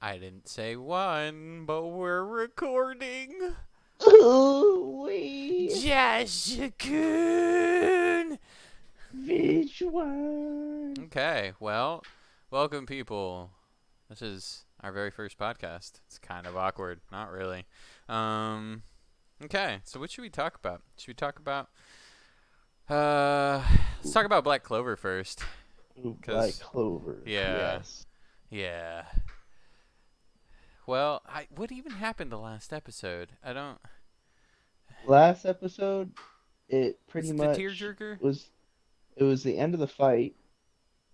I didn't say one, but we're recording. Ooh-wee. Jashikun! Visual. Okay, well, welcome, people. This is our very first podcast. It's kind of awkward. Not really. Um, okay, so what should we talk about? Should we talk about. Uh, let's talk about Black Clover first. Ooh, Black Because, Clover. yeah, Yes. yeah. Well, what even happened the last episode? I don't. Last episode, it Was pretty it the much tearjerker? was it was the end of the fight,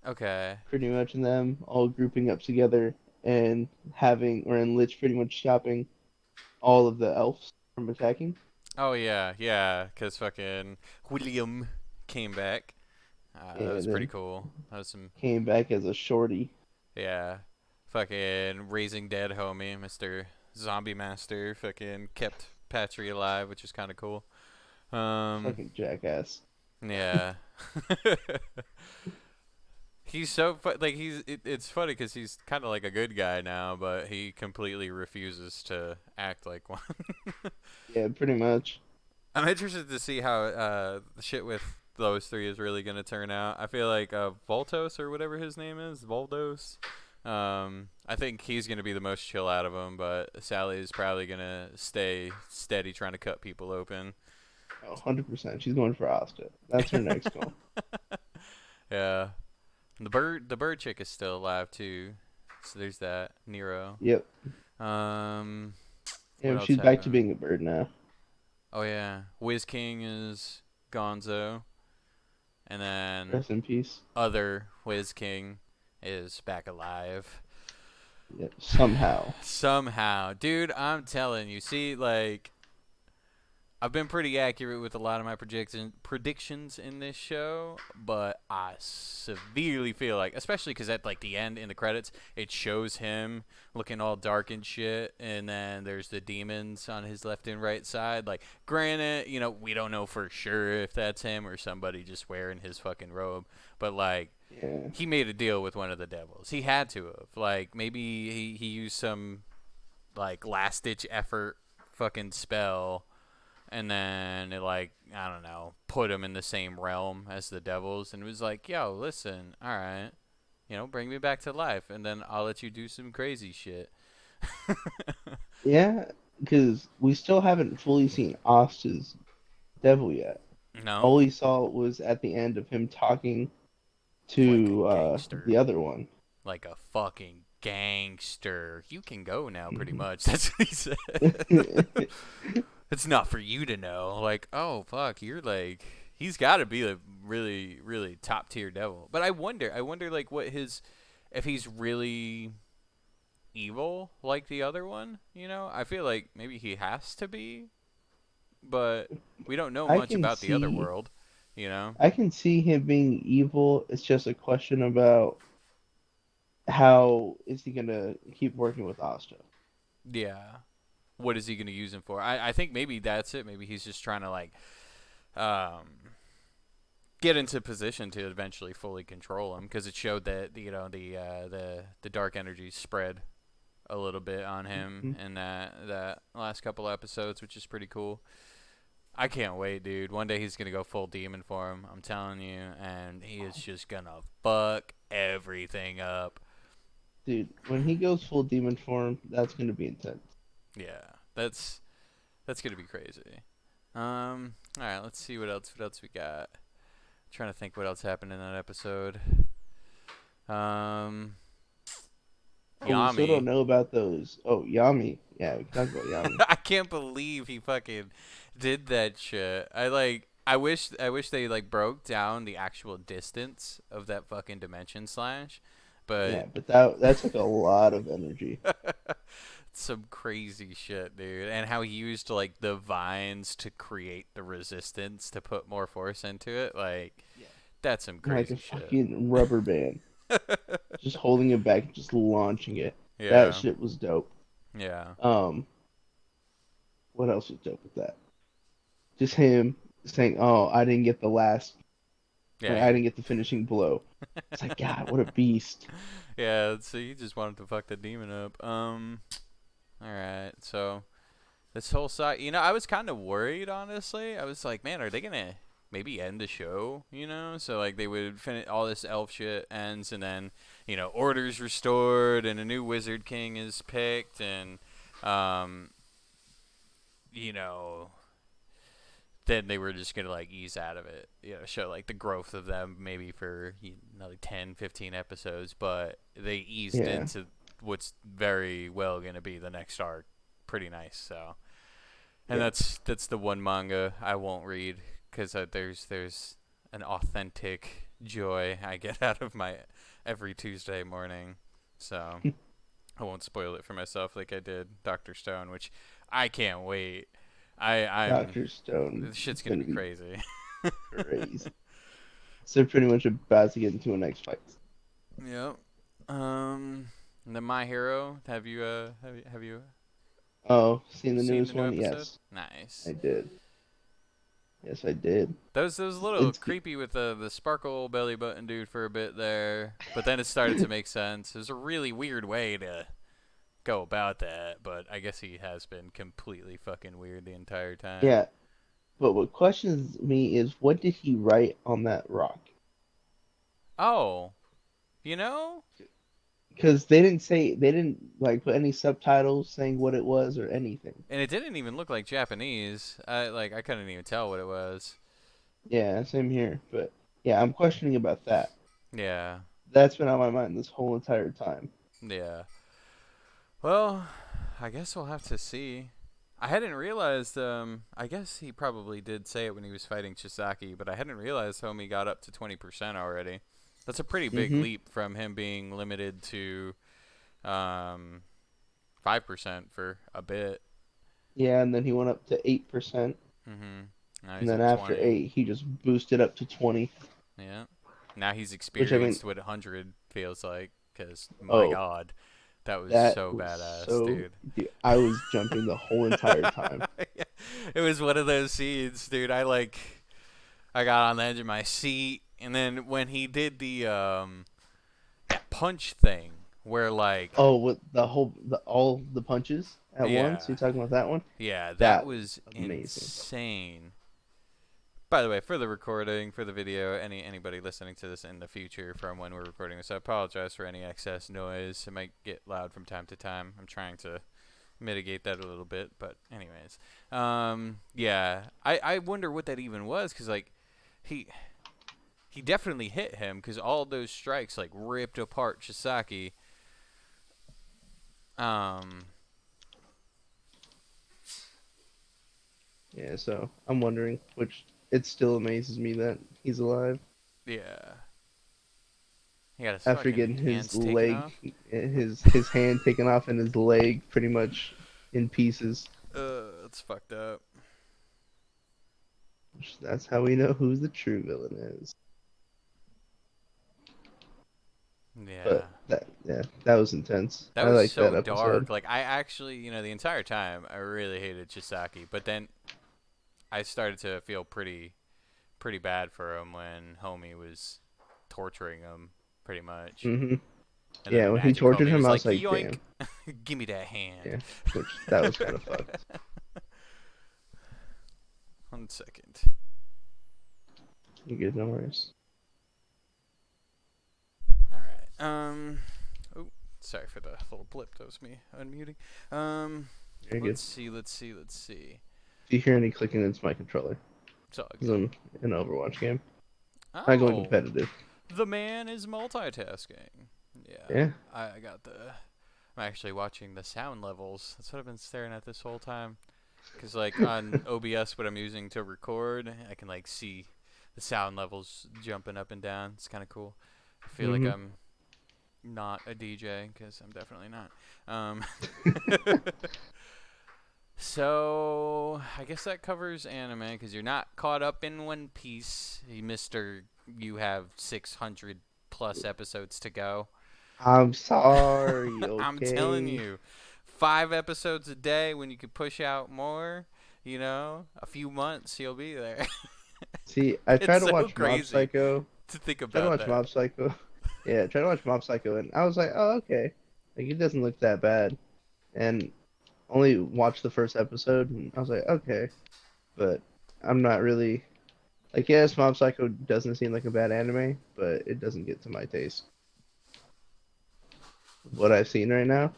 Okay. pretty much, and them all grouping up together and and Lich pretty much stopping all of the elves from attacking. Oh yeah, yeah, because fucking William came back. That was And pretty then cool. That was some, came back as a shorty. yeah, fucking raising dead homie, Mr. Zombie Master, fucking kept Patry alive, which is kind of cool. Um, Fucking jackass. yeah. He's so like it's funny because he's kind of like a good guy now, but he completely refuses to act like one. Yeah, pretty much. I'm interested to see how the shit with those three is really gonna turn out. I feel like Voltos or whatever his name is, Voldos. I think he's gonna be the most chill out of them, but Sally is probably gonna stay steady trying to cut people open. Oh, 100%. She's going for Asta. That's her next goal. Yeah, the bird chick is still alive too, so there's that Nero. Yep. Um, what Yeah, else she's back to happened? being a bird now. Oh yeah, Wiz King is Gonzo, and then Rest in peace. other Wiz King is back alive. Yep. Somehow. Somehow. Dude, I'm telling you, see, like, I've been pretty accurate with a lot of my predictions in this show, but I severely feel like, especially because at like the end in the credits, it shows him looking all dark and shit, and then there's the demons on his left and right side. Like, granted, we don't know for sure if that's him or somebody just wearing his fucking robe, but like, Yeah. he made a deal with one of the devils. He had to have. Like, maybe he used some like last ditch effort fucking spell, and then it, like, I don't know, put him in the same realm as the devils, and it was like, yo, listen, all right, bring me back to life, and then I'll let you do some crazy shit. Yeah, because we still haven't fully seen Asta's devil yet. No, All we saw was at the end of him talking like a to gangster, the other one. like a fucking gangster. You can go now, pretty much. That's what he said. It's not for you to know. Like, oh fuck, you're like, he's got to be a really, really top tier devil. But I wonder, like, what his, if he's really evil like the other one. I feel like maybe he has to be, but we don't know I much can about the other see, world. You know? I can see him being evil. It's just a question about how is he gonna keep working with Asta. Yeah. What is he gonna use him for? I think maybe that's it. Maybe he's just trying to like um get into position to eventually fully control him because it showed that the dark energy spread a little bit on him Mhm. in that last couple episodes, which is pretty cool. I can't wait, dude. One day he's gonna go full demon for him. I'm telling you, and he is just gonna fuck everything up. Dude, when he goes full demon form, that's gonna be intense. Yeah, that's gonna be crazy. All right, let's see what else. What else we got? Trying to think what else happened in that episode. Um, Oh, we still don't Yami. know about those. Oh, Yami. Yeah, we can talk about Yami. I can't believe he fucking did that shit. I wish they like broke down the actual distance of that fucking dimension slash, but Yeah, but that took a lot of energy. some crazy shit, dude. And how he used like the vines to create the resistance to put more force into it. Like, Yeah. that's some Like a crazy shit. fucking rubber band. Just holding it back and just launching it. That Yeah. shit was dope. Yeah. Um, what else was dope with that? Just him saying, "Oh, I didn't get the last Like Yeah. I didn't get the finishing blow. It's like, God, what a beast. Yeah, so you just wanted to fuck the demon up. All right. So this whole side, I was kind of worried, honestly. I was like, man, are they gonna maybe end the show? So like they would finish all this elf shit ends, and then order's restored, and a new wizard king is picked, and um, you know, then they were just gonna like ease out of it, show like the growth of them maybe for another 10, 15 episodes, but they eased Yeah. into what's very well gonna be the next arc, pretty nice. So, and Yeah. that's the one manga I won't read because there's an authentic joy I get out of my every Tuesday morning. So I won't spoil it for myself like I did Doctor Stone, which I can't wait. I'm Dr. Stone This shit's is gonna gonna be be crazy. crazy. So they're pretty much about to get into a next fight. Yep. And then My Hero. Have you Oh, seen the seen the newest new one? episode? Yes, I Nice. did. Yes, I did. That was a little It's creepy with the sparkle belly button dude for a bit there, but then it started to make sense. It was a really weird way to go about that, but I guess he has been completely fucking weird the entire time. yeah. But what questions me is what did he write on that rock? Oh, you know? Because they didn't like put any subtitles saying what it was or anything. And it didn't even look like Japanese. I couldn't even tell what it was. Yeah, same here. But yeah, I'm questioning about that. Yeah. That's been on my mind this whole entire time. Yeah. Well, I guess we'll have to see. I hadn't realized, I guess he probably did say it when he was fighting Chisaki, but I hadn't realized Homie got up to 20% already. That's a pretty big Hmm. leap from him being limited to um, 5% for a bit. Yeah, and then he went up to 8%, Now and he's then at after 20. 8, he just boosted up to 20. Yeah. Now he's Which I mean, experienced what 100 feels like, because my oh, god, that was that so was badass, so. dude. Dude, I was jumping the whole entire time. Yeah, it was one of those scenes, dude. I got on the edge of my seat, and then when he did the that punch thing, where like, Oh, with all the punches at once. yeah, You talking about that one? yeah, that That was was amazing. insane. By the way, for the recording, for the video, anybody listening to this in the future from when we're recording this, I apologize for any excess noise. It might get loud from time to time. I'm trying to mitigate that a little bit, but anyways, yeah, I wonder what that even was, because like he he definitely hit him, because all those strikes like ripped apart Chisaki. um Yeah, so I'm wondering, which it still amazes me that he's alive yeah, he got his after fucking getting his hands taken leg, off. his hand taken off and his leg pretty much in pieces. It's fucked up. That's how we know who the true villain is. Yeah, But that was intense. that I was like that so episode. dark. Like, I actually, the entire time I really hated Chisaki, but then I started to feel pretty bad for him when Homie was torturing him, pretty much. Hmm. And then Yeah, the when he magic tortured Homie him, was I like, was like, yoink, damn. give me that hand. Yeah, which that was kind of fucked. 1 second. You get no worries. All right. Oh, sorry for the little blip. That was me unmuting. You're good. Let's see. If you hear any clicking, it's my controller. It's all Because good. I'm in an Overwatch game. I go Oh, competitive. the man is multitasking. Yeah, Yeah. I got the. I'm actually watching the sound levels. That's what I've been staring at this whole time. Because like on OBS, what I'm using to record, I can like see the sound levels jumping up and down. It's kind of cool. I feel like Hmm. I'm not a DJ, because I'm definitely not. So I guess that covers anime, because you're not caught up in One Piece, Mister. You have 600 plus episodes to go. I'm sorry, I'm telling okay? you, 5 episodes a day when you could push out more. A few months you'll be there. See, I tried It's to so watch Mob crazy. Psycho, to think Tried to about watch that. Mob Psycho. Yeah, tried to watch Mob Psycho, and I was like, oh, okay. Like, it doesn't look that bad. And only watched the first episode, and I was like, okay. But I'm not really like, yes, Mob Psycho doesn't seem like a bad anime, but it doesn't get to my taste. What I've seen right now,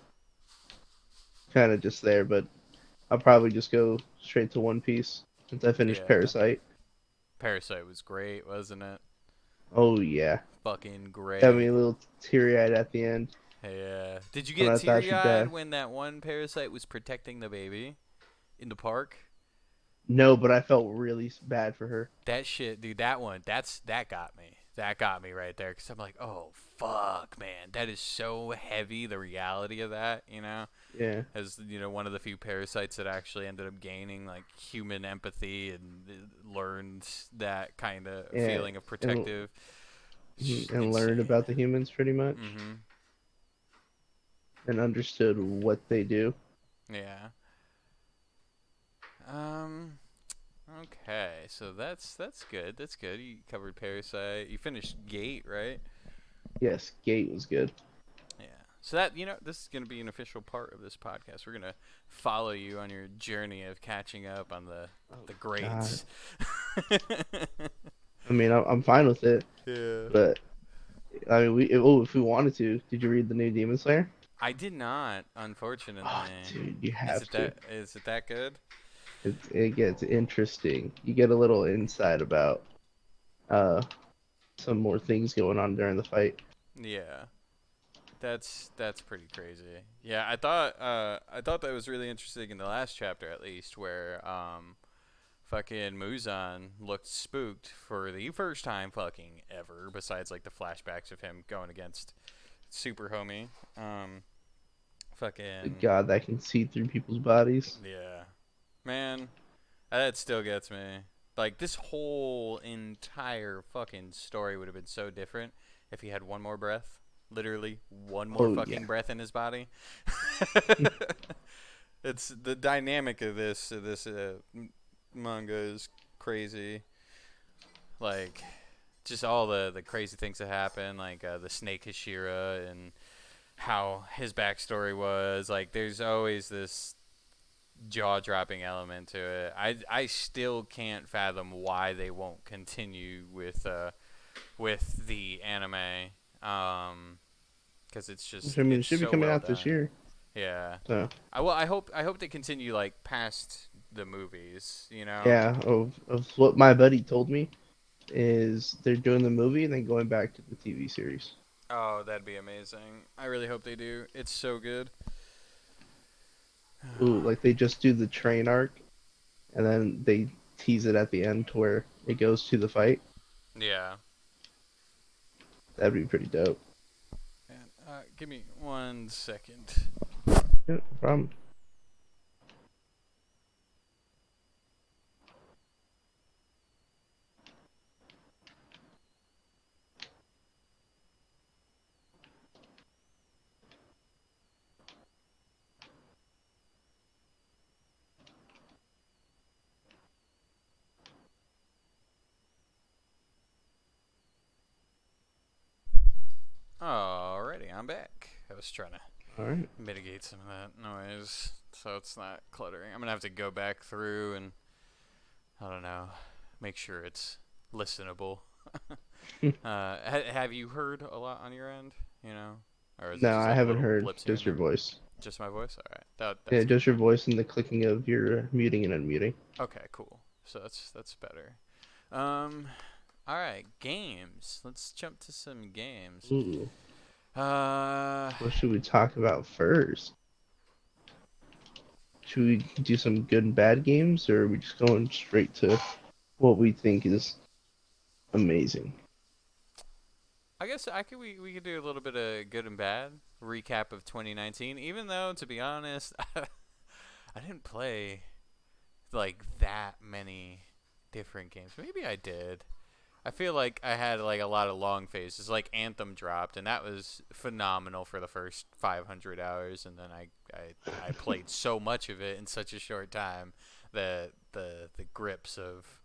kind of just there, but I'll probably just go straight to One Piece since I finished Yeah. Parasite. Parasite was great, wasn't it? Oh yeah, Fucking got me great. a little teary-eyed at the end Yeah. Did you when get I thought she'd teary-eyed die. when that one parasite was protecting the baby in the park? No, but I felt really bad for her. That shit, dude, that one, that got me. That got me right there because I'm like, oh fuck, man, that is so heavy. The reality of that, Yeah, as one of the few parasites that actually ended up gaining like human empathy and learned that kind of yeah, feeling of and protective. and learned Insane. about the humans pretty much Mhm. and understood what they do. Yeah. Um. Okay, so that's good. That's good. You covered Parasite. You finished Gate, right? Yes, Gate was good. Yeah. So that this is gonna be an official part of this podcast. We're gonna follow you on your journey of catching up on Oh the God, greats. I mean, I'm fine with it, Yeah. but I mean, if we wanted to, did you read the new Demon Slayer? I did not, Oh, unfortunately. dude, you Is have it to. that good? It gets interesting. You get a little insight about uh some more things going on during the fight. Yeah. That's pretty crazy. Yeah, I thought that was really interesting in the last chapter at least where fucking Muzan looked spooked for the first time fucking ever besides like the flashbacks of him going against Super Homie. The Fucking God that can see through people's bodies. yeah. Man, that still gets me. Like this whole entire fucking story would have been so different if he had one more breath. Literally one more Oh yeah. fucking breath in his body. It's the dynamic of this manga is crazy. Like just all the crazy things that happen, like the snake Hashira and how his backstory was. Like there's always this jaw dropping element to it. I still can't fathom why they won't continue with the anime. Because it's Which just I mean, it it's should be so coming well out this done. year. Yeah. So I hope they continue like past the movies. yeah, of what my buddy told me is they're doing the movie and then going back to the TV series. Oh, that'd be amazing. I really hope they do. It's so good. Ooh, like they just do the train arc and then they tease it at the end to where it goes to the fight. Yeah. That'd be pretty dope. And, give me 1 second. Yeah, no problem. Alrighty, I'm back. I was trying to All right. mitigate some of that noise so it's not cluttering. I'm gonna have to go back through and I don't know, make sure it's listenable. Have you heard a lot on your end? Or is it No, just I like haven't little heard blips here just and your there? voice. Just my voice. All right, Yeah, that's good just your then. voice and the clicking of your muting and unmuting. Okay, cool. So that's better. Um, all right, games. Let's jump to some games. Ooh, Uh, what should we talk about first? Should we do some good and bad games, or are we just going straight to what we think is amazing? I guess we could do a little bit of good and bad recap of 2019. Even though, to be honest, I didn't play like that many different games. Maybe I did. I feel like I had like a lot of long phases. Like Anthem dropped, and that was phenomenal for the first 500 hours, and then I played so much of it in such a short time that the grips of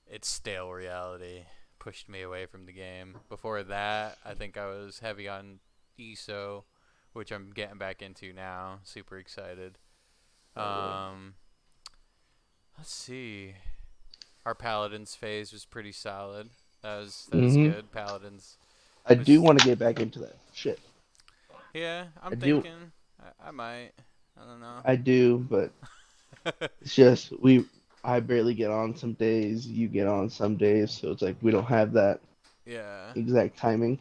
its stale reality pushed me away from the game. Before that, I think I was heavy on ESO, which I'm getting back into now. Super excited. Oh yeah. Um, let's see. Our Paladins phase was pretty solid. That was Hmm. good. Paladins I do was want to get back into that shit. yeah. I'm I do. thinking I might. I don't know. I do, but it's just I barely get on some days. You get on some days, so it's like we don't have that Yeah. exact timing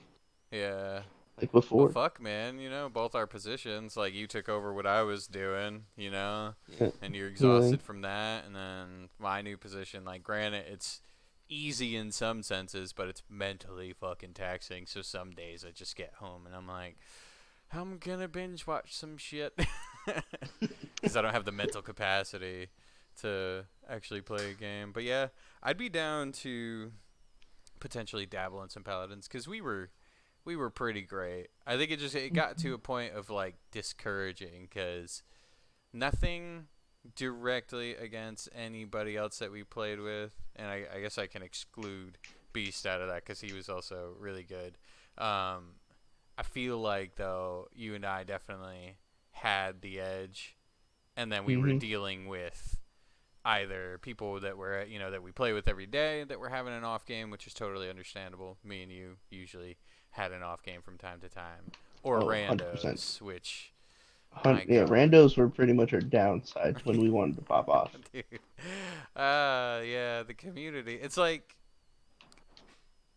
Yeah. like Well, before. fuck, man. Both our positions. Like, you took over what I was doing, Yeah. and you're Healing. exhausted from that. And then my new position, like, granted, it's easy in some senses, but it's mentally fucking taxing. So some days I just get home and I'm like, I'm gonna binge watch some shit. Because I don't have the mental capacity to actually play a game. But yeah, I'd be down to potentially dabble in some paladins because we were pretty great. I think it got to a point of like discouraging because nothing directly against anybody else that we played with, and I guess I can exclude Beast out of that because he was also really good. I feel like though you and I definitely had the edge, and then we were Hmm. dealing with either people that were that we play with every day that were having an off game, which is totally understandable. Me and you usually had an off game from time to time, or Oh, 100%. randos, which my Yeah, god. randos were pretty much our downside when we wanted to pop off. Dude. Yeah, the community. It's like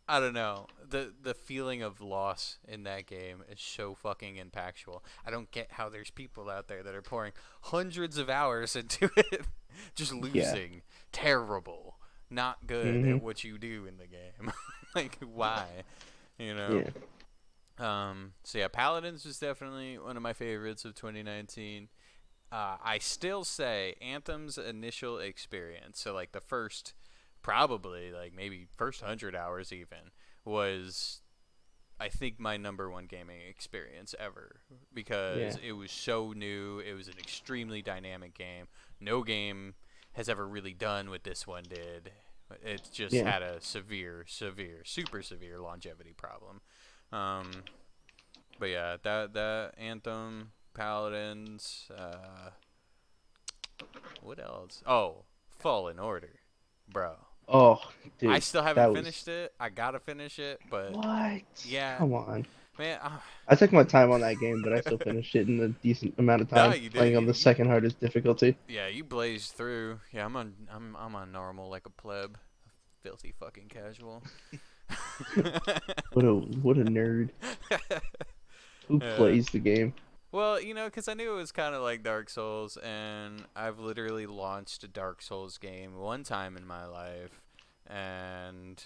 I don't know. The feeling of loss in that game is so fucking impactful. I don't get how there's people out there that are pouring hundreds of hours into it just Yeah. losing. Terrible. Not good Hmm. at what you do in the game. Like why? You know? Yeah. So yeah, Paladins was definitely one of my favorites of 2019. I still say Anthem's initial experience, so like the first, probably like maybe first 100 hours even, was I think my number one gaming experience ever Yeah. because it was so new. It was an extremely dynamic game. No game has ever really done what this one did. It just Yeah. had a super severe longevity problem. Um, but yeah, that Anthem, Paladins, what else? Oh, Fallen Order, bro. Oh, I dude, still haven't that was finished it. I gotta finish it, but what? yeah, Come on. man. I took my time on that game, but I still finished it in a decent amount of No, time, you did. playing on the second hardest difficulty. Yeah, you blazed through. Yeah, I'm on normal like a pleb, filthy fucking casual. What a nerd. Who Yeah. plays the game? Well, because I knew it was kind of like Dark Souls, and I've literally launched a Dark Souls game one time in my life, and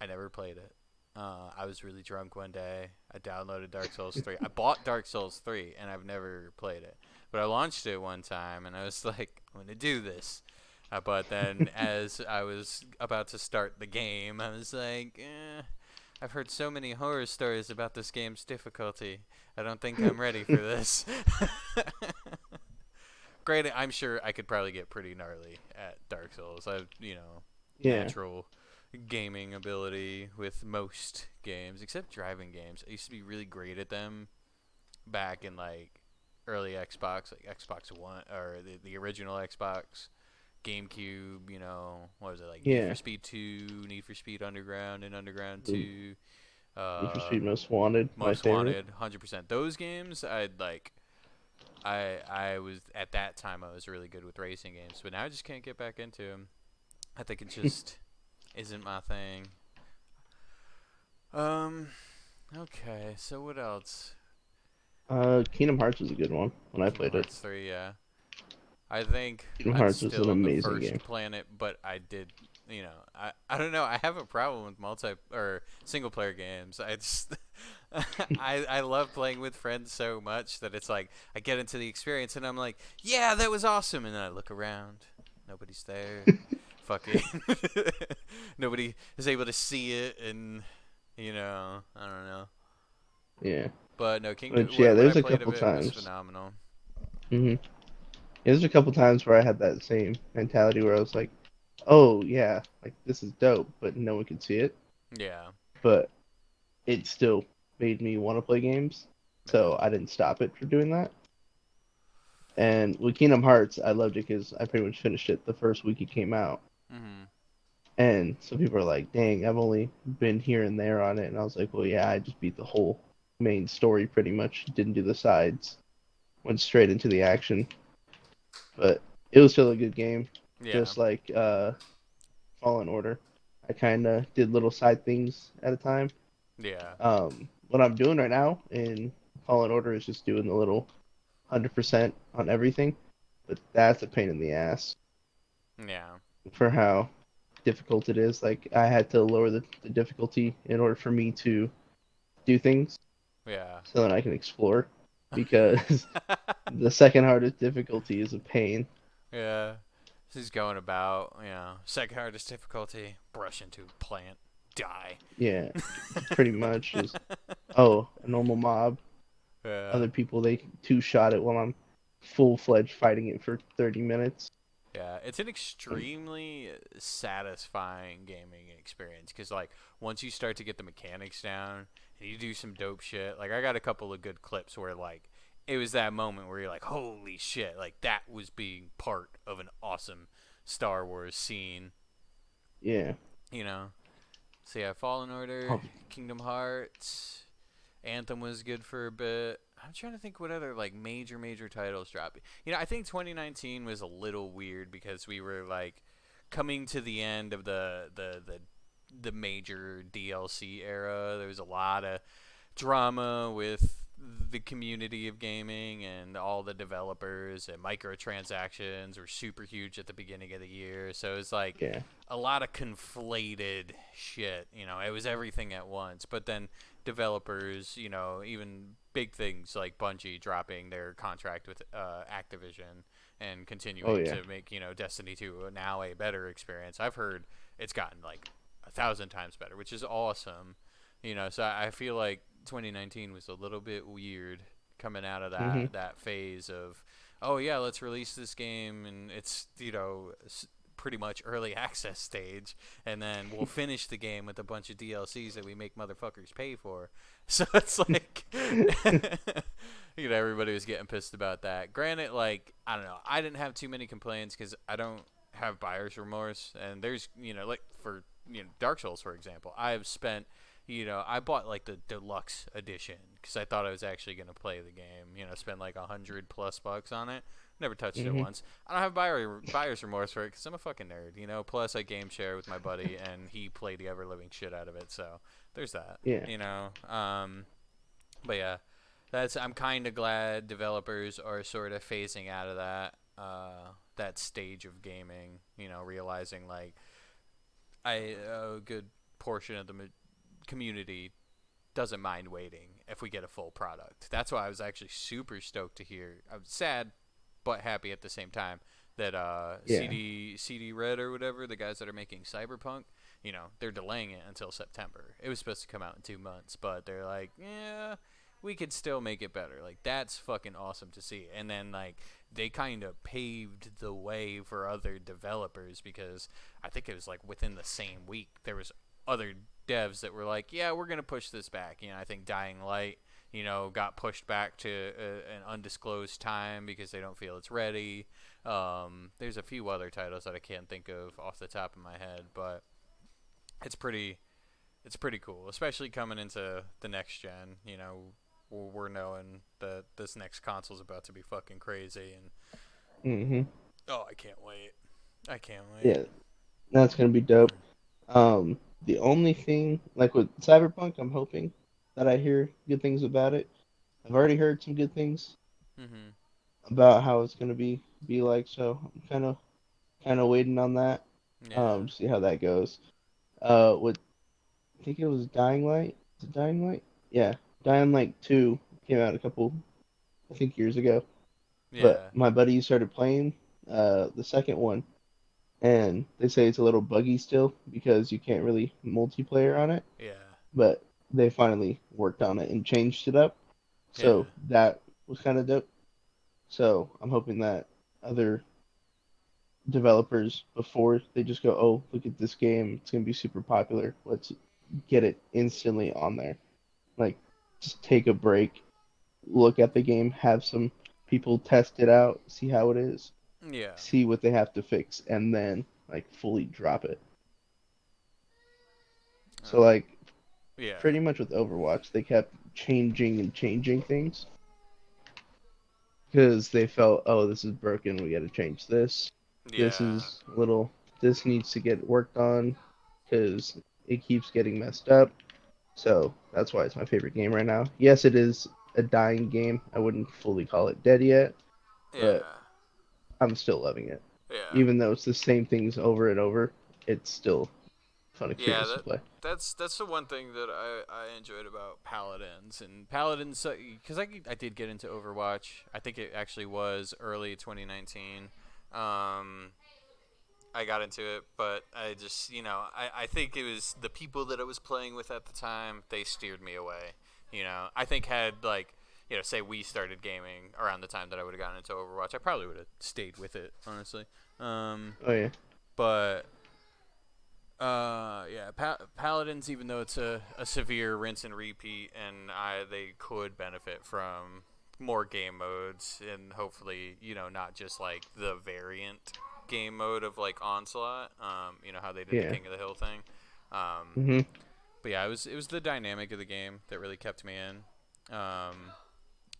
I never played it. I was really drunk one day. I downloaded Dark Souls 3. I bought Dark Souls 3, and I've never played it. But I launched it one time, and I was like, I'm going to do this. But then, as I was about to start the game, I was like, I've heard so many horror stories about this game's difficulty. I don't think I'm ready for this. Granted, I'm sure I could probably get pretty gnarly at Dark Souls. Yeah. Natural gaming ability with most games, except driving games. I used to be really great at them back in like early Xbox, like Xbox One or the original Xbox, GameCube. What was it like? Need for Yeah. Speed 2, Need for Speed Underground, and Underground Ooh, 2. Need for Uh, Speed Most Wanted, my Most favorite. Wanted, 100%. Those games, I'd like. I was at that time I was really good with racing games, but now I just can't get back into them. I think it just isn't my thing. Um. Okay. So what else? Kingdom Hearts was a good one when I Kingdom played it. Hearts 3. Yeah. I think Kingdom I'm Hearts was an still on the amazing game. first planet, but I did. I don't know. I have a problem with multi or single player games. I just I love playing with friends so much that it's like I get into the experience and I'm like, yeah, that was awesome, and then I look around, nobody's there, fucking nobody is able to see it, and I don't know. Yeah. But no, Kingdom. But yeah, What I there's a played of couple it was times. phenomenal. Hmm. There's a couple times where I had that same mentality where I was like, "Oh yeah, like this is dope," but no one could see it. Yeah. but it still made me want to play games, Yeah. so I didn't stop it from doing that. And with Kingdom Hearts, I loved it because I pretty much finished it the first week it came out. Mhm. And some people are like, "Dang, I've only been here and there on it," and I was like, "Well, yeah, I just beat the whole main story pretty much. Didn't do the sides. Went straight into the action." But it was still a good game, Yeah. just like Fallen Order. I kind of did little side things at a time. Yeah. What I'm doing right now in Fallen Order is just doing the little 100% on everything, but that's a pain in the ass Yeah. for how difficult it is. Like I had to lower the difficulty in order for me to do things Yeah. so that I can explore because the second hardest difficulty is a pain. Yeah. She's going about, second hardest difficulty, brush into plant, die. Yeah, pretty much just oh, a normal mob. Yeah. Other people they two shot it while I'm full fledged fighting it for 30 minutes. Yeah, it's an extremely satisfying gaming experience because, like, once you start to get the mechanics down and you do some dope shit, like, I got a couple of good clips where, like, it was that moment where you're like, holy shit, like, that was being part of an awesome Star Wars scene, Yeah. you know? So, yeah, Fallen Order, Oh, Kingdom Hearts, Anthem was good for a bit. I'm trying to think what other like major titles dropped. I think 2019 was a little weird because we were like coming to the end of the major DLC era. There was a lot of drama with the community of gaming and all the developers, and microtransactions were super huge at the beginning of the year. So it's like yeah. a lot of conflated shit. It was everything at once. But then developers, even big things like Bungie dropping their contract with Activision and Oh continuing yeah. to make Destiny 2 now a better experience. I've heard it's gotten like 1,000 times better, which is awesome. So I feel like 2019 was a little bit weird coming out of Mhm. that phase of, oh yeah, let's release this game and it's pretty much early access stage, and then we'll finish the game with a bunch of DLCs that we make motherfuckers pay for. So it's like, everybody was getting pissed about that. Granted, like, I don't know, I didn't have too many complaints because I don't have buyer's remorse, and there's like for Dark Souls, for example, I have spent I bought like the deluxe edition because I thought I was actually gonna play the game. Spend like $100+ on it. Never touched it Mhm. once. I don't have buyer's remorse for it because I'm a fucking nerd. Plus I game share with my buddy and he played the ever living shit out of it. So there's that. Yeah. But yeah, I'm kind of glad developers are sort of phasing out of that stage of gaming. Realizing like a good portion of the community doesn't mind waiting if we get a full product. That's why I was actually super stoked to hear. I was sad but happy at the same time that Yeah. CD Red or whatever, the guys that are making Cyberpunk, they're delaying it until September. It was supposed to come out in 2 months, but they're like, yeah, we could still make it better. Like, that's fucking awesome to see. And then like they kind of paved the way for other developers because I think it was like within the same week there was other devs that were like, yeah, we're gonna push this back. I think Dying Light, got pushed back to an undisclosed time because they don't feel it's ready. There's a few other titles that I can't think of off the top of my head, but it's pretty it's pretty cool, especially coming into the next gen. We're knowing that this next console's about to be fucking crazy, and Mhm. oh, I can't wait. I can't wait. Yeah. That's gonna be dope. The only thing like with Cyberpunk, I'm hoping that I hear good things about it. I've already heard some good things Mhm. about how it's gonna be like, so I'm kind of waiting on that. Yeah. To see how that goes. With I think it was Dying Light. Is it Dying Light? Yeah, Dying Light 2 came out a couple, I think, years ago. But Yeah. my buddy started playing the second one, and they say it's a little buggy still because you can't really multiplayer on it. Yeah. But they finally worked on it and changed it up, so Yeah. that was kind of dope. So I'm hoping that other developers before they just go, oh, look at this game, it's gonna be super popular. get it instantly on there. Like, just take a break, look at the game, have some people test it out, see how it is, Yeah. see what they have to fix, and then like fully drop it. So Uh, like yeah. pretty much with Overwatch, they kept changing and changing things because they felt, oh, this is broken, we got to change this. This Yeah. is little, this needs to get worked on because it keeps getting messed up. So that's why it's my favorite game right now. Yes, it is a dying game. I wouldn't fully call it dead yet, but Yeah. I'm still loving it. Yeah. Even though it's the same things over and over, it's still a fun Yeah, experience to play. that's the one thing that I enjoyed about Paladins and Paladins because I did get into Overwatch. I think it actually was early 2019. Um, I got into it, but I just I think it was the people that I was playing with at the time. They steered me away. I think had like say we started gaming around the time that I would have gotten into Overwatch, I probably would have stayed with it honestly. Oh yeah, But yeah, Paladins, even though it's a severe rinse and repeat, and they could benefit from more game modes, and hopefully, not just like the variant game mode of like Onslaught. How they did the yeah. King of the Hill thing. Um, Mhm. but yeah, it was the dynamic of the game that really kept me in.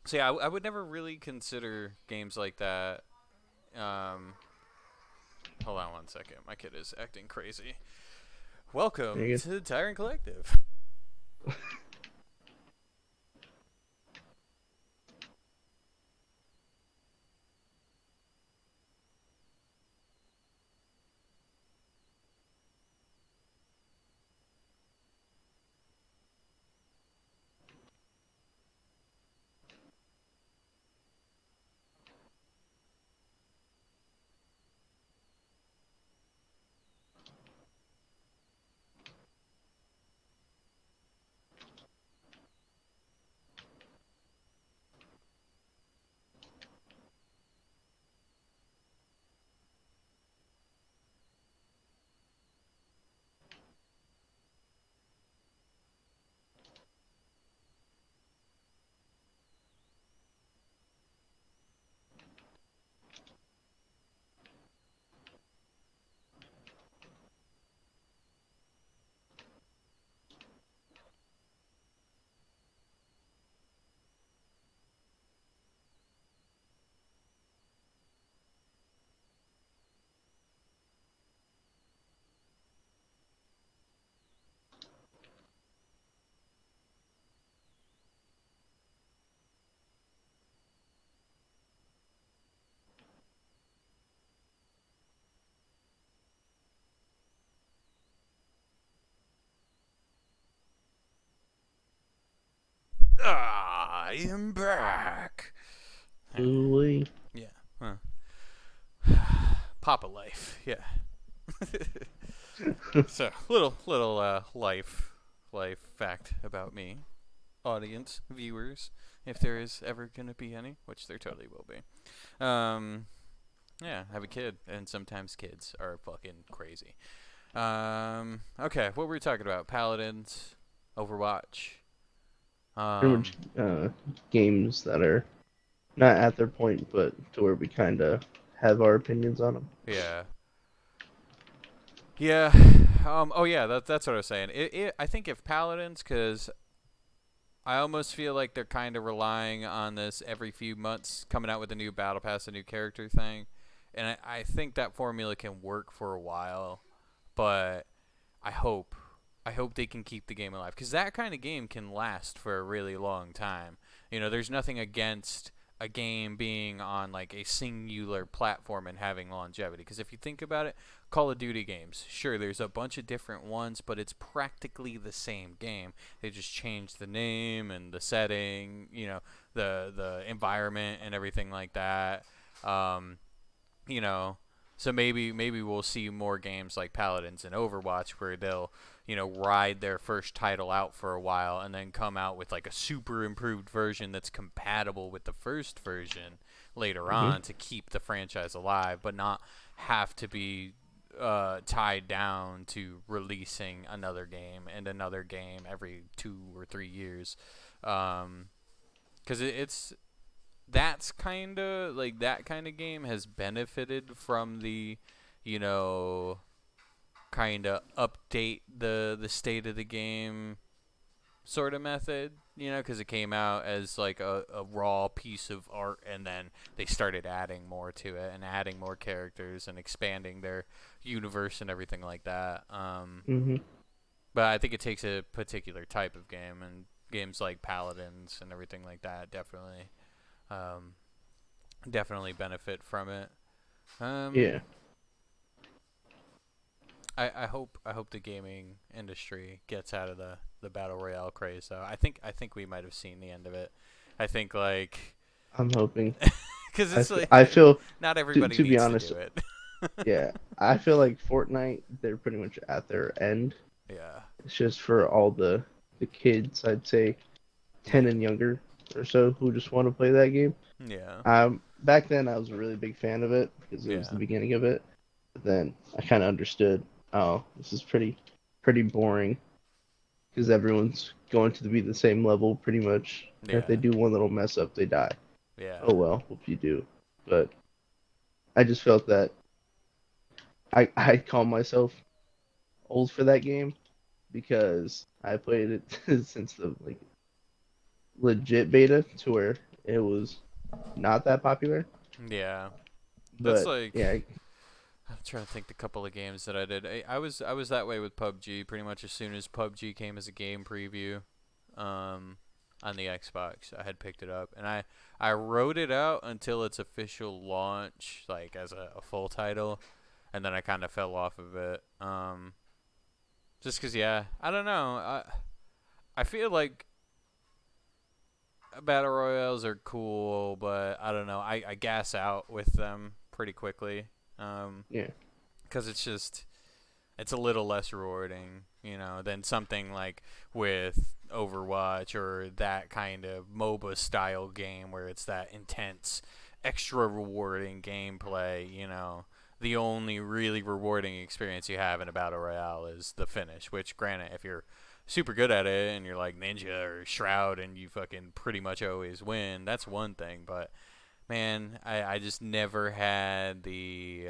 So yeah, I would never really consider games like that. Um, hold on one second, my kid is acting crazy. Welcome Very to the Tyrant Collective. good. I am back. Ooh-wee. Yeah. Huh. Papa life. Yeah. So little life fact about me, audience, viewers, if there is ever gonna be any, which there totally will be. Um, yeah, have a kid, and sometimes kids are fucking crazy. Okay, what were we talking about? Paladins, Overwatch. Pretty much Um, games that are not at their point, but to where we kind of have our opinions on them. yeah. Yeah. Oh yeah. That's what I was saying. I think if Paladins, because I almost feel like they're kind of relying on this every few months coming out with a new battle pass, a new character thing, and I think that formula can work for a while, but I hope I hope they can keep the game alive because that kind of game can last for a really long time. There's nothing against a game being on like a singular platform and having longevity. Because if you think about it, Call of Duty games, sure, there's a bunch of different ones, but it's practically the same game. They just changed the name and the setting, the environment and everything like that. Um, you know, so maybe we'll see more games like Paladins and Overwatch where they'll ride their first title out for a while and then come out with like a super improved version that's compatible with the first version later Hmm. on to keep the franchise alive, but not have to be tied down to releasing another game and another game every 2 or 3 years. Because it's that's kind of like that kind of game has benefited from the, you know, kind of update the state of the game sort of method, you know, because it came out as like a raw piece of art, and then they started adding more to it and adding more characters and expanding their universe and everything like that. Hmm. But I think it takes a particular type of game, and games like Paladins and everything like that um, definitely benefit from it. Um, Yeah. I hope the gaming industry gets out of the battle royale craze though. I think we might have seen the end of it. I think like I'm hoping. because I, it's f- like I feel not to everybody to be needs to honest, do it. yeah. I feel like Fortnite, they're pretty much at their end. Yeah. It's just for all the kids, I'd say 10 Yeah. and younger or so who just want to play that game. Yeah. Back then I was a really big fan of it because it was the Yeah. beginning of it. But then I kind of understood, oh, this is pretty boring because everyone's going to be the same level pretty much. And if they Yeah. do one little mess up, they die. Yeah. Oh well, hope you do. But I just felt that I call myself old for that game because I played it since the like legit beta to where it was not that popular. Yeah. That's But like yeah, I'm trying to think the couple of games that I did. I was that way with PUBG pretty much as soon as PUBG came as a game preview. Um, on the Xbox, I had picked it up, and I wrote it out until its official launch, like as a full title, and then I kind of fell off of it. Just cause yeah, I don't know. I feel like battle royales are cool, but I don't know. I gas out with them pretty quickly. Um, yeah, cause it's a little less rewarding, you know, than something like with Overwatch or that kind of MOBA style game where it's that intense, extra rewarding gameplay, you know. The only really rewarding experience you have in a battle royale is the finish, which granted if you're super good at it and you're like Ninja or Shroud and you fucking pretty much always win, that's one thing, but man, I just never had the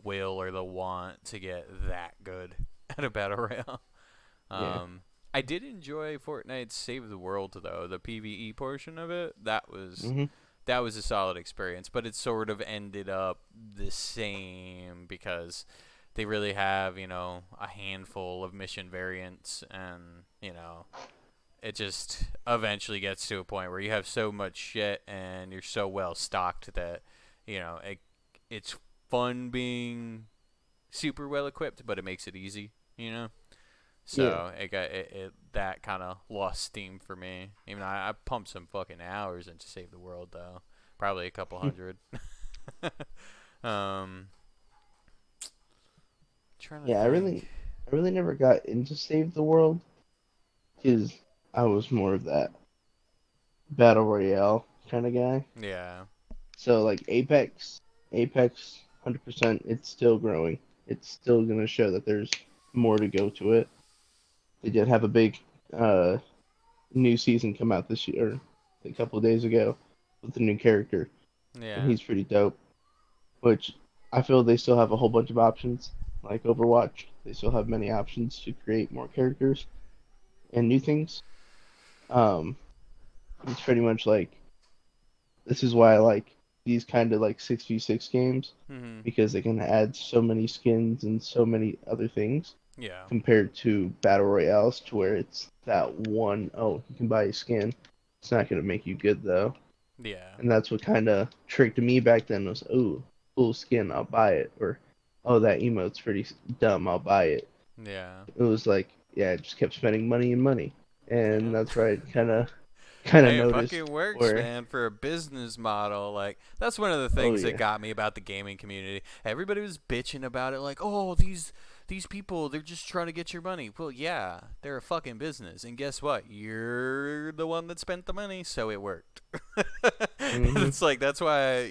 will or the want to get that good at a battle royale. yeah. Um, I did enjoy Fortnite's Save the World though, the PvE portion of it. Hmm. That was a solid experience, but it sort of ended up the same because they really have, you know, a handful of mission variants and, you know, it just eventually gets to a point where you have so much shit and you're so well stocked that, you know, it's fun being super well equipped, but it makes it easy, you know. Yeah. So it that kind of lost steam for me. Even I pumped some fucking hours into Save the World though, probably a couple hundred. um, trying to Yeah, think. I really never got into Save the World because I was more of that battle royale kind of guy. Yeah, So like Apex, 100%, it's still growing. It's still gonna show that there's more to go to it. They did have a big uh new season come out this year, a couple of days ago, with a new character, and yeah, he's pretty dope. Which I feel they still have a whole bunch of options, like Overwatch. They still have many options to create more characters and new things. Um, it's pretty much like this is why I like these kind of like 6v6 games hmm, because they can add so many skins and so many other things yeah, compared to battle royales to where it's that one, oh, you can buy a skin. It's not gonna make you good though. yeah, And that's what kind of tricked me back then was, oh, cool skin, I'll buy it, or oh, that emote's pretty dumb, I'll buy it. yeah, It was like, yeah, I just kept spending money and money, and yeah. that's where I kind of Hey, it noticed fucking works, where, man, for a business model. Like, that's one of the oh things that yeah, got me about the gaming community. Everybody was bitching about it, like, oh, these these people, they're just trying to get your money. Well, yeah, they're a fucking business, and guess what? You're the one that spent the money, so it worked. And Hmm. it's like that's why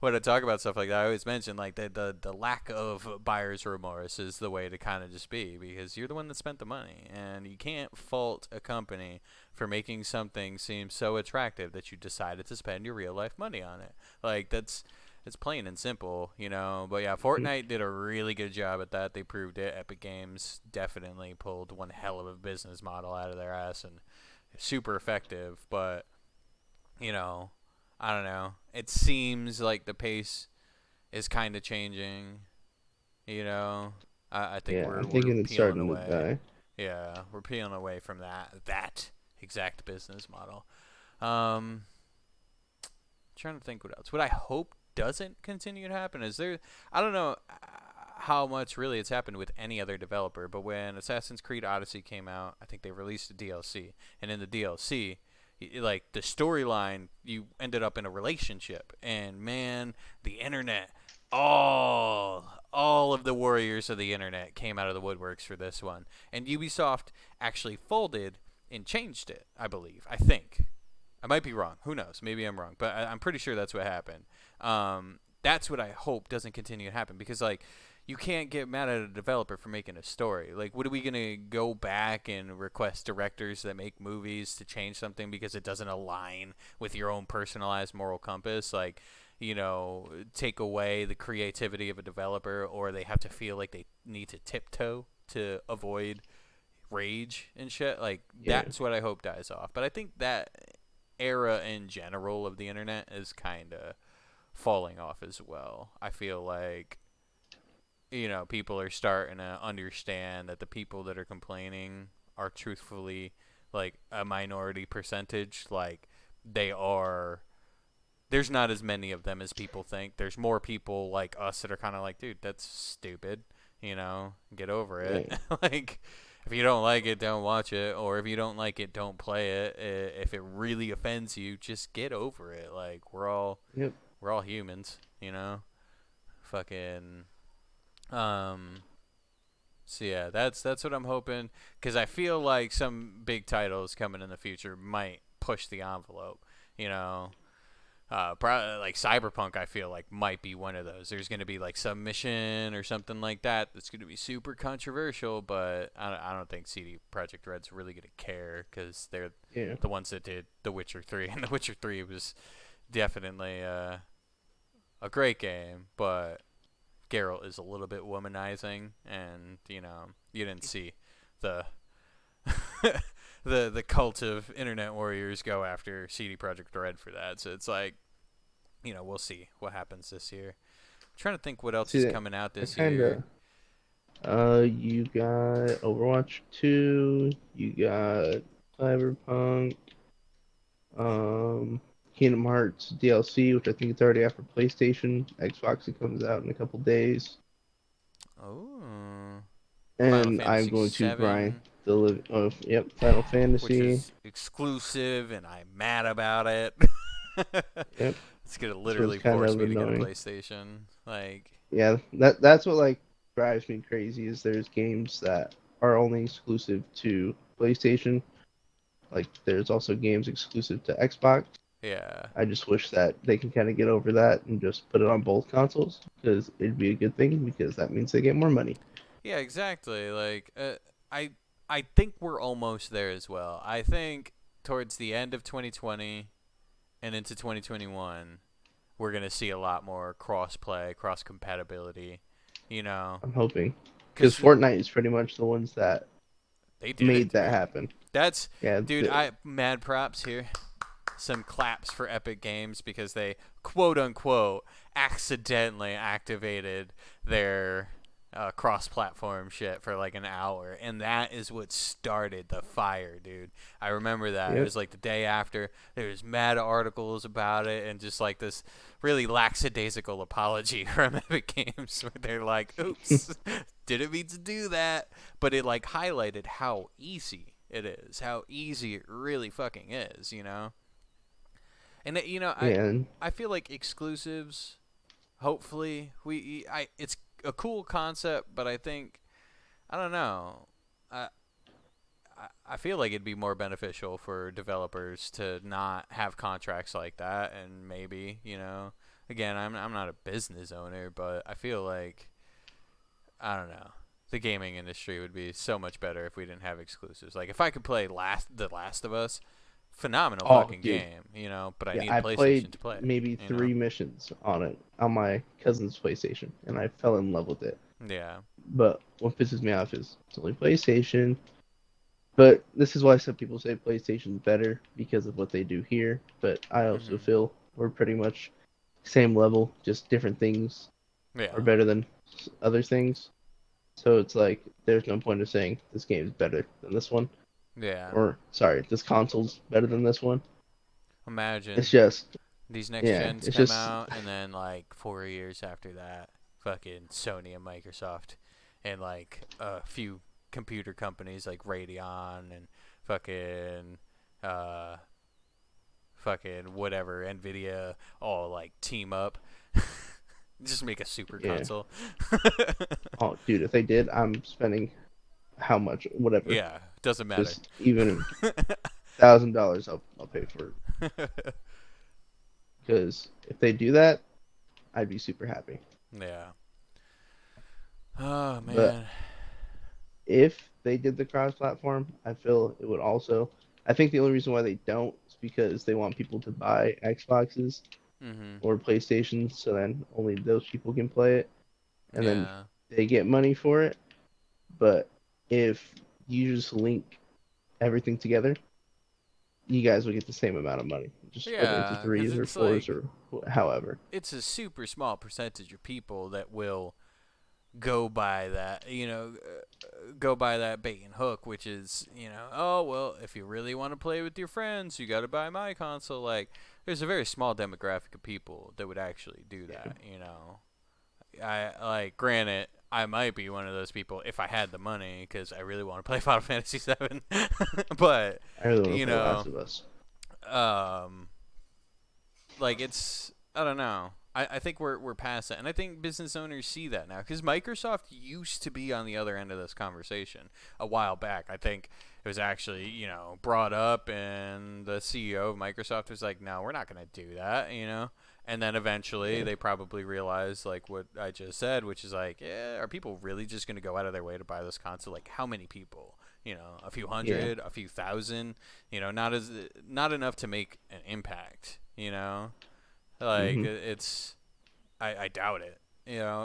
when I talk about stuff like that, I always mention like the lack of buyer's remorse is the way to kind of just be, because you're the one that spent the money, and you can't fault a company for making something seem so attractive that you decided to spend your real life money on it. Like that's it's plain and simple. But yeah, Fortnite did a really good job at that. They proved it. Epic Games definitely pulled one hell of a business model out of their ass and super effective. But you know, I don't know. It seems like the pace is kind of changing. You know, I think Yeah, I'm we're thinking it's peeling starting to away. die. Yeah, we're peeling away from that exact business model. Um, Trying to think what else. What I hope doesn't continue to happen is there. I don't know how much really it's happened with any other developer, but when Assassin's Creed Odyssey came out, I think they released a DLC, and in the DLC, like the storyline, you ended up in a relationship, and man, the internet, all of the warriors of the internet came out of the woodworks for this one, and Ubisoft actually folded and changed it. I believe. I think. I might be wrong. Who knows? Maybe I'm wrong, but I'm pretty sure that's what happened. That's what I hope doesn't continue to happen, because like you can't get mad at a developer for making a story. Like, what are we gonna go back and request directors that make movies to change something because it doesn't align with your own personalized moral compass? Like, take away the creativity of a developer, or they have to feel like they need to tiptoe to avoid rage and shit. Like, Yeah. that's what I hope dies off. But I think that era in general of the internet is kind of falling off as well. I feel like people are starting to understand that the people that are complaining are truthfully like a minority percentage. Like they are there's not as many of them as people think. There's more people like us that are kind of like, dude, that's stupid. Get over it. Yeah. Like, if you don't like it, don't watch it. Or if you don't like it, don't play it. If it really offends you, just get over it. Like, Yep. we're all humans. Fucking. Um. So yeah, that's what I'm hoping, because I feel like some big titles coming in the future might push the envelope. You know, probably like Cyberpunk, I feel like might be one of those. There's going to be like some mission or something like that that's going to be super controversial, but I don't think CD Projekt Red's really going to care, because they're Yeah. the ones that did The Witcher 3, and The Witcher 3 was definitely a great game, but Geralt is a little bit womanizing, and you didn't see the the cult of internet warriors go after CD Projekt Red for that. So it's like, we'll see what happens this year. I'm trying to think what else See is that? coming out I this kind year. of. You got Overwatch 2. You got Cyberpunk. Um, Kingdom Hearts DLC, which I think it's already out for PlayStation. Xbox, it comes out in a couple days. Oh, Final And I'm Fantasy going to grind 7, the live. Oh, yep, Final which Fantasy. is exclusive, and I'm mad about it. Yep, It's gonna this one's literally kind force of me to get a annoying. PlayStation. Like, Yeah, that's what like drives me crazy is there's games that are only exclusive to PlayStation. Like there's also games exclusive to Xbox. yeah, I just wish that they can kind of get over that and just put it on both consoles, because it'd be a good thing, because that means they get more money. yeah, exactly. Like, I I think we're almost there as well. I think towards the end of 2020 and into 2021, we're gonna see a lot more cross play, cross compatibility. You know, I'm hoping, because because Fortnite is pretty much the ones that they did it, made that dude. happen. That's Yeah, dude. I mad props here. Some claps for Epic Games, because they quote unquote accidentally activated their cross-platform shit for like an hour, and that is what started the fire, dude. I remember that. It yep, was like the day after. There was mad articles about it, and just like this really lackadaisical apology from Epic Games, where they're like, "Oops, didn't mean to do that," but it like highlighted how easy it is, how easy it really fucking is. And I yeah, I feel like exclusives. Hopefully, it's a cool concept, but I think I don't know. I I feel like it'd be more beneficial for developers to not have contracts like that, and maybe, again, I'm not a business owner, but I feel like, I don't know, the gaming industry would be so much better if we didn't have exclusives. Like if I could play The Last of Us, phenomenal Oh, fucking dude. game, but I Yeah, need a I PlayStation played to play maybe it. 3 missions on it on my cousin's PlayStation, and I fell in love with it. Yeah. But what pisses me off is it's only PlayStation. But this is why some people say PlayStation's better because of what they do here. But I also Mhm. feel we're pretty much same level, just different things are Yeah. better than other things. So it's like there's no point of saying this game is better than this one, Yeah. or sorry, this console's better than this one. It's Imagine just these next yeah, gens it's come just out, and then like 4 years after that, fucking Sony and Microsoft, and like a few computer companies like Radeon and fucking, uh, fucking whatever, Nvidia, all like team up, just make a super yeah. console. Oh, dude, if they did, I'm spending how much, whatever, Yeah, doesn't matter. just even $1,000, I'll pay for it. Because if they do that, I'd be super happy. Yeah. Oh But man. if they did the cross-platform, I feel it would also. I think the only reason why they don't is because they want people to buy Xboxes Mhm. or PlayStations, so then only those people can play it, and then Yeah. they get money for it. But if you just link everything together, you guys will get the same amount of money. Just split it into Yeah, because threes or it's fours like or however. it's a super small percentage of people that will go by that, go by that bait and hook, which is, oh, well, if you really want to play with your friends, you got to buy my console. Like, there's a very small demographic of people that would actually do Yeah. that. Granted, I might be one of those people if I had the money because I really want to play Final Fantasy VII. But, I really want to you play Last know, of Us. um, like it's I don't know. I think we're past that, and I think business owners see that now because Microsoft used to be on the other end of this conversation a while back. I think it was actually brought up, and the CEO of Microsoft was like, "No, we're not going to do that," And then eventually Yeah. they probably realized like what I just said, which is like, yeah, are people really just going to go out of their way to buy this console? Like, how many people? A few Yeah. hundred, a few thousand. Not enough to make an impact. Like Hmm. it's I doubt it.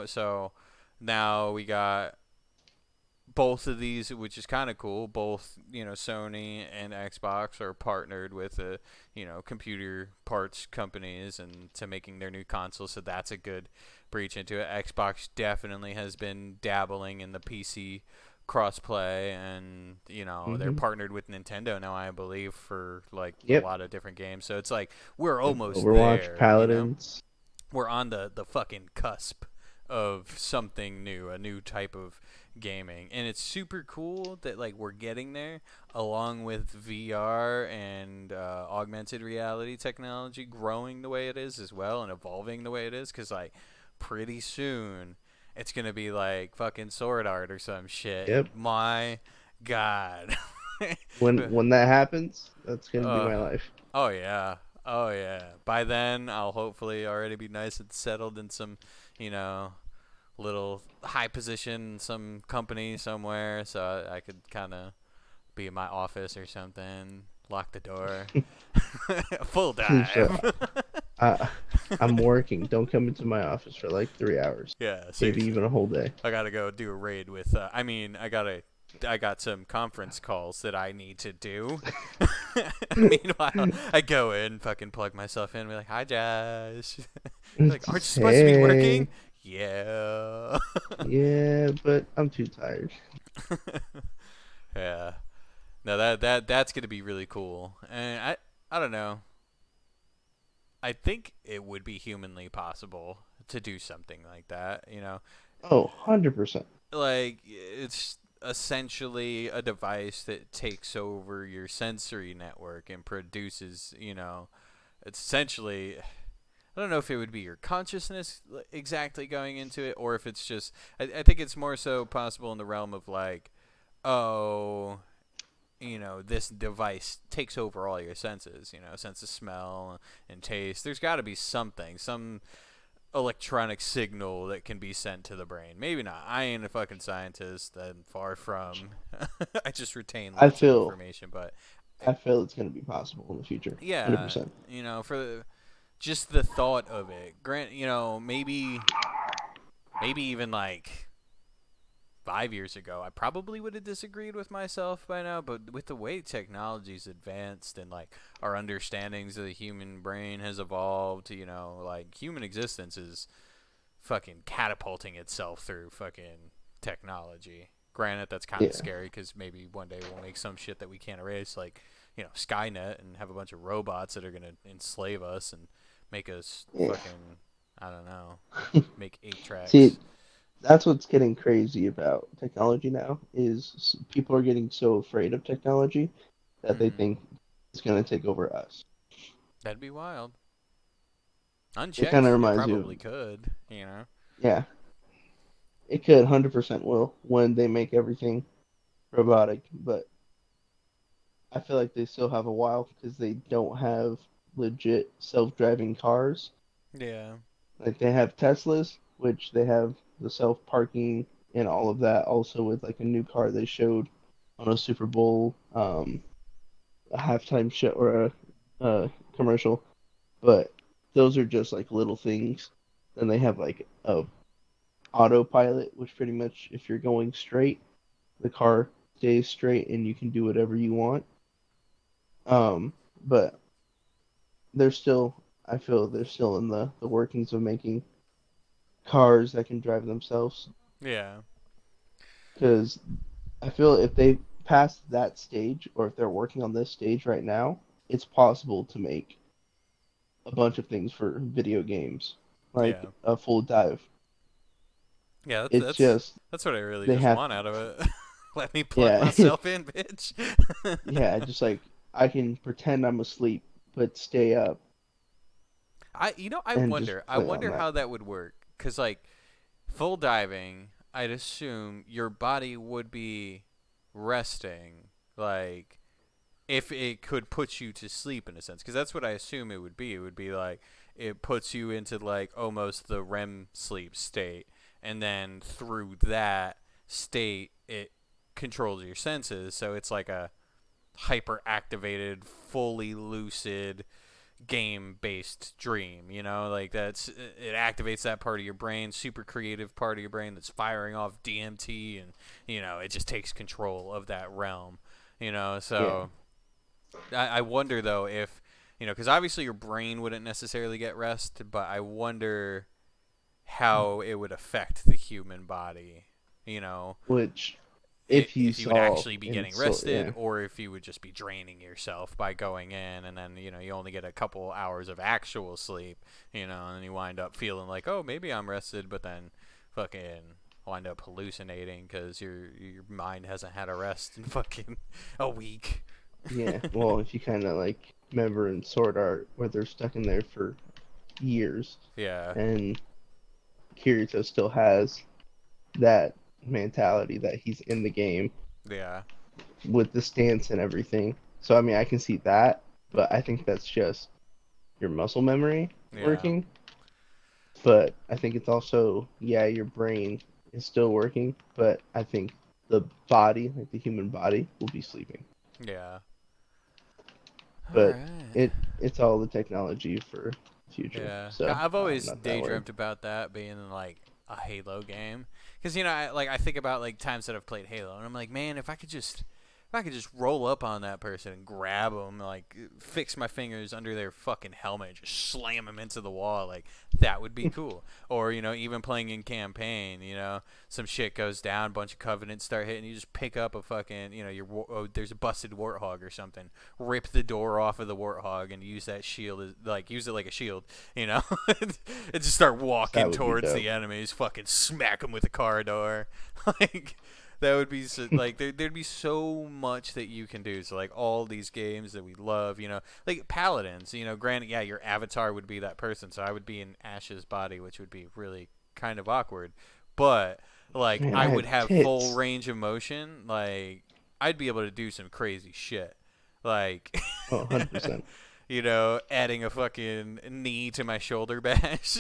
So now we got both of these, which is kind of cool. Both, Sony and Xbox are partnered with computer parts companies and to making their new consoles. So that's a good breach into it. Xbox definitely has been dabbling in the PC crossplay, and they're Hmm. partnered with Nintendo now, I believe, for like a Yep. lot of different games. So it's like we're Yep. almost Overwatch, there. Paladins. We're on the fucking cusp of something new, a new type of gaming, and it's super cool that like we're getting there, along with VR and augmented reality technology growing the way it is as well, and evolving the way it is, because like pretty soon it's gonna be like fucking sword art or some shit. Yep. My god. When that happens, that's gonna be uh, my life. Oh yeah. Oh yeah. By then I'll hopefully already be nice and settled in some, you know, little high position in some company somewhere, so I could kind of be in my office or something, lock the door. Full So dive. I I'm working. Don't come into my office for like 3 hours, Yeah, maybe seriously. even a whole day. I got to go do a raid with I got some conference calls that I need to do. Meanwhile, I go in, fucking plug myself in, and be like, "Hi, Josh." Like, aren't you Just, supposed to be working? hey, Yeah. yeah, but I'm too tired. Yeah. No, that's gonna be really cool, and I don't know. I think it would be humanly possible to do something like that. Oh, 100%. Like it's essentially a device that takes over your sensory network and produces. It's essentially I don't know if it would be your consciousness exactly going into it, or if it's just. I think it's more so possible in the realm of like, oh, this device takes over all your senses. Sense of smell and taste. There's got to be something, some electronic signal that can be sent to the brain. Maybe not. I ain't a fucking scientist. I'm far from. I just retain I lots of feel information, but I feel it's going to be possible in the future. yeah, 100%. just the thought of it. Grant, maybe even like 5 years ago, I probably would have disagreed with myself by now. But with the way technology's advanced and like our understandings of the human brain has evolved, like human existence is fucking catapulting itself through fucking technology. Granted, that's kind of Yeah. scary because maybe one day we'll make some shit that we can't erase, like Skynet, and have a bunch of robots that are gonna enslave us and make us Yeah. fucking, I don't know, make 8 tracks. See, that's what's getting crazy about technology now is people are getting so afraid of technology that they Mm-hmm. think it's going to take over us. That'd be wild. It kind of Unchecked, it reminds you of, probably could. yeah, it could 100% will when they make everything robotic, but I feel like they still have a while because they don't have legit self-driving cars. Yeah. Like they have Teslas, which they have the self-parking and all of that. Also with like a new car they showed on a Super Bowl, a halftime show or a commercial. But those are just like little things. Then they have like a autopilot, which pretty much if you're going straight, the car stays straight and you can do whatever you want. But they're still, I feel they're still in the workings of making cars that can drive themselves. Yeah. Because I feel if they pass that stage, or if they're working on this stage right now, it's possible to make a bunch of things for video games, like Yeah. a full dive. Yeah. That's It's that's just that's what I really they just have, want out of it. Let me plug yeah, myself in, bitch. yeah, just like I can pretend I'm asleep but stay up I and just wonder. I play on wonder that. how that would work. Cause like full diving, I'd assume your body would be resting. Like if it could put you to sleep in a sense, because that's what I assume it would be. It would be like it puts you into like almost the REM sleep state, and then through that state, it controls your senses. So it's like a hyper activated, fully lucid game based dream, like it activates that part of your brain, super creative part of your brain that's firing off DMT, and it just takes control of that realm, Yeah, so I wonder though if because obviously your brain wouldn't necessarily get rest, but I wonder how it would affect the human body, you know which if you if you would saw actually be in getting so rested, yeah, or if you would just be draining yourself by going in, and then you only get a couple hours of actual sleep, and you wind up feeling like, oh, maybe I'm rested, but then fucking wind up hallucinating because your mind hasn't had a rest in fucking a week. yeah. Well, if you kind of like remember in Sword Art where they're stuck in there for years, Yeah, and Kirito still has that mentality that he's in the game yeah, with the stance and everything. So I mean, I can see that, but I think that's just your muscle memory yeah, working. But I think it's also, yeah, your brain is still working, but I think the body, like the human body, will be sleeping. yeah. All But right. it's all the technology for the future. Yeah, So I've I'm always not that worried. daydreamt about that being in like a Halo game, because I think about like times that I've played Halo, and I'm like, man, if I could just roll up on that person and grab them, like fix my fingers under their fucking helmet, just slam them into the wall, like that would be cool. Or even playing in campaign, some shit goes down, bunch of covenants start hitting, you just pick up a fucking, there's a busted warthog or something, rip the door off of the warthog and use that shield as like use it like a shield, and just start That walking would be towards dope. the enemies, fucking smack them with a car door, like. That would be so, like there'd be so much that you can do. So like all these games that we love, like Paladins. Granted, yeah, your avatar would be that person, so I would be in Ash's body, which would be really kind of awkward. But like Man, I I would have have full tits. range of motion. Like I'd be able to do some crazy shit. Like Oh, 100%. adding a fucking knee to my shoulder bash.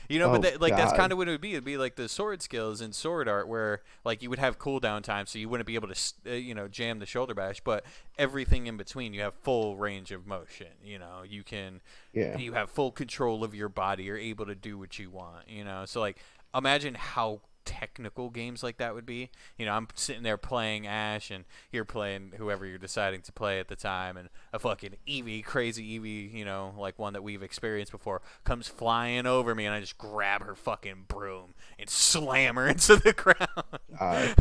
But Oh like that's kind God. of what it would be. It'd be like the sword skills in sword art, where like you would have cooldown time, so you wouldn't be able to, jam the shoulder bash. But everything in between, you have full range of motion. Yeah. You have full control of your body. You're able to do what you want. So like, imagine how technical games like that would be. I'm sitting there playing Ash, and you're playing whoever you're deciding to play at the time, and a fucking Eevee, crazy Eevee, like one that we've experienced before, comes flying over me, and I just grab her fucking broom and slam her into the ground. God.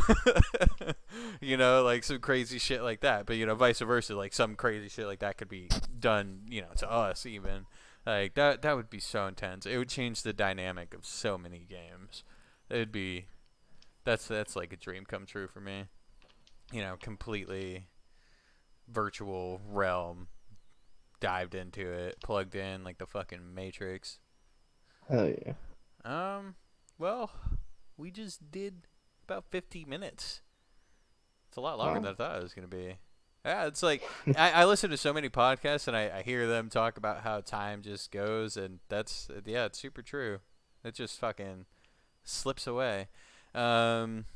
Like some crazy shit like that. But vice versa, like some crazy shit like that could be done, to us even. Like that would be so intense. It would change the dynamic of so many games. It'd be that's like a dream come true for me. Completely virtual realm, dived into it, plugged in like the fucking Matrix. Hell yeah. Well, we just did about 50 minutes. It's a lot longer Wow. than I thought it was gonna be. Yeah, it's like I listen to so many podcasts, and I hear them talk about how time just goes, and yeah, it's super true. It just fucking slips away. Um,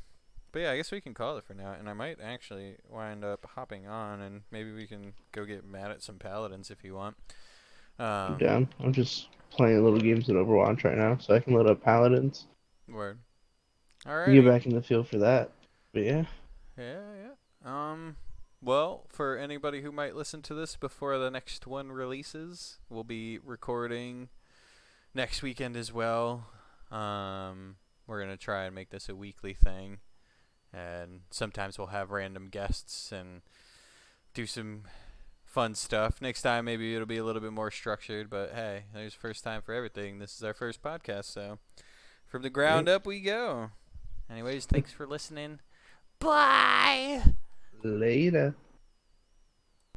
but yeah, I guess we can call it for now, and I might actually wind up hopping on, and maybe we can go get mad at some paladins if you want. I'm Um, down. I'm just playing little games in Overwatch right now, so I can load up Paladins Word. and get Alrighty. back in the field for that. But yeah, Yeah, yeah. Well, for anybody who might listen to this before the next one releases, we'll be recording next weekend as well. We're gonna try and make this a weekly thing, and sometimes we'll have random guests and do some fun stuff. Next time, maybe it'll be a little bit more structured, but hey, there's first time for everything. This is our first podcast, so from the ground yep. up we go. Anyways, thanks for listening. Bye! Later.